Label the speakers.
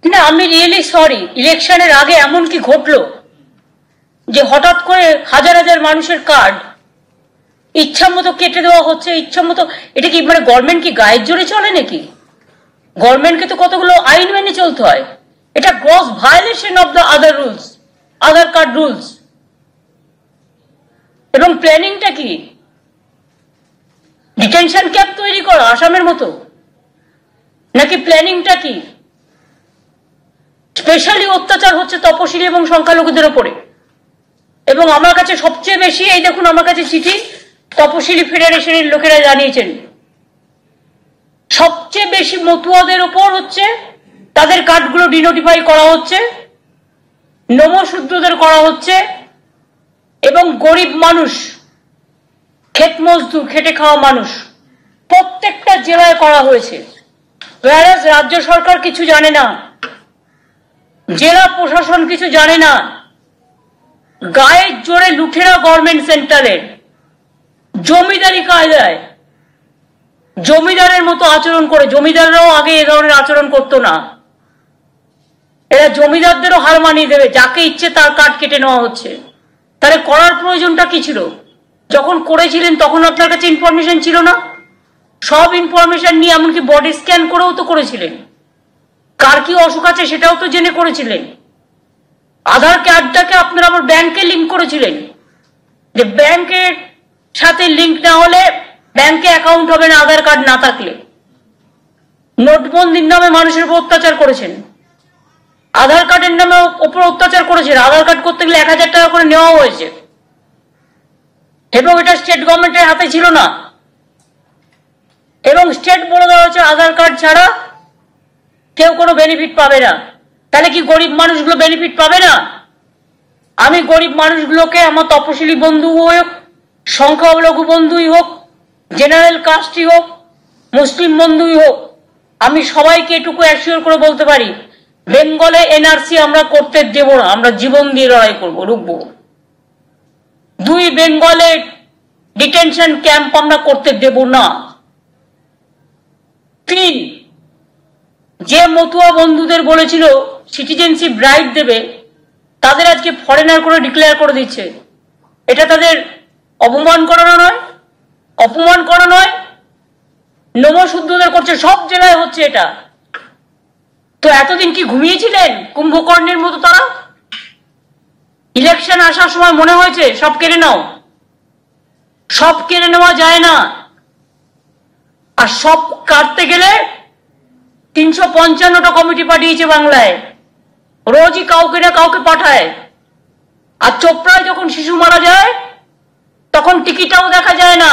Speaker 1: না, আমি really sorry. ইলেকশনের আগে এমন কি ঘটলো যে হঠাৎ করে হাজার হাজার মানুষের কার্ড ইচ্ছা মতো কেটে দেওয়া হচ্ছে, ইচ্ছা মতো? এটা কি মানে গভর্নমেন্ট কি গায়ের জোরে চলে নাকি? গভর্নমেন্টকে তো কতগুলো আইন মেনে চলতে হয়। এটা gross violation of the Aadhaar rules, Aadhaar card rules. এবং প্ল্যানিংটা কি? ডিটেনশন ক্যাম্প তৈরি করা আসামের মতো? নাকি প্ল্যানিংটা কি? স্পেশালি অত্যাচার হচ্ছে তপশিলি এবং সংখ্যালঘুদের ওপরে। এবং আমার কাছে সবচেয়ে বেশি, এই দেখুন আমার কাছে চিঠি তপশিলি ফেডারেশনের লোকেরা জানিয়েছেন, সবচেয়ে বেশি মতুয়াদের ওপর হচ্ছে তাদের কার্ডগুলো ডিনোটিফাই করা হচ্ছে, নমশূদ্রদের করা হচ্ছে, এবং গরিব মানুষ, ক্ষেত মজদুর, খেটে খাওয়া মানুষ প্রত্যেকটা জেলায় করা হয়েছে। রাজ্য সরকার কিছু জানে না, জেলা প্রশাসন কিছু জানে না। গায়ের জোরে লুঠেরা গভর্নমেন্ট সেন্টারের জমিদারি কায়দায় জমিদারের মতো আচরণ করে। জমিদাররাও আগে এ ধরনের আচরণ করতো না। এরা জমিদারদেরও হার মানিয়ে দেবে, যাকে ইচ্ছে তার কার্ড কেটে নেওয়া হচ্ছে। তাহলে করার প্রয়োজনটা কি ছিল? যখন করেছিলেন তখন আপনার কাছে ইনফরমেশন ছিল না? সব ইনফরমেশন নিয়ে এমনকি বডি স্ক্যান করেও তো করেছিলেন। কার কি অসুখ আছে সেটাও তো জেনে করেছিলেন। আধার কার্ডটাকে আপনারা আবার ব্যাংকে লিঙ্ক করেছিলেন, যে ব্যাংকের সাথে লিঙ্ক না হলে ব্যাংকে অ্যাকাউন্ট হবে না আধার কার্ড না থাকলে। নোটবন্দির নামে মানুষের উপর অত্যাচার করেছেন, আধার কার্ডের নামে ওপর অত্যাচার করেছেন। আধার কার্ড করতে গেলে 1000 টাকা করে নেওয়া হয়েছে, এবং এটা স্টেট গভর্নমেন্টের হাতে ছিল না। এবং স্টেট বলে দেওয়া হয়েছে আধার কার্ড ছাড়া কেউ কোনো বেনিফিট পাবে না। তাহলে কি গরিব মানুষগুলো বেনিফিট পাবে না? আমি গরিব মানুষগুলোকে, আমার তপশিলি বন্ধু হোক, সংখ্যালঘু বন্ধুই হোক, জেনারেল কাস্টই হোক, মুসলিম বন্ধুই হোক, আমি সবাইকে এটুকু অ্যাসিওর করে বলতে পারি, বেঙ্গলে এনআরসি আমরা করতে দেব না। আমরা জীবন দিয়ে লড়াই করবো, রুখবো। 2 বেঙ্গলে ডিটেনশন ক্যাম্প আমরা করতে দেব না। 3, যে মতুয়া বন্ধুদের বলেছিল সিটিজেনশিপ রাইট দেবে, তাদের আজকে ফরেনার করে ডিক্লেয়ার করে দিচ্ছে। এটা তাদের অপমান করানো নয়? অপমান করা নয়? নমশূদ্রদের করছে, সব জেলায় হচ্ছে এটা। তো এতদিন কি ঘুমিয়েছিলেন কুম্ভকর্ণের মতো তারা? ইলেকশন আসার সময় মনে হয়েছে সব কেড়ে নাও? সব কেড়ে নেওয়া যায় না। আর সব কাটতে গেলে 355টা কমিটি পাঠিয়েছে বাংলায়, রোজই কাউকে না কাউকে পাঠায়। আর চোপড়ায় যখন শিশু মারা যায় তখন টিকিটাও দেখা যায় না।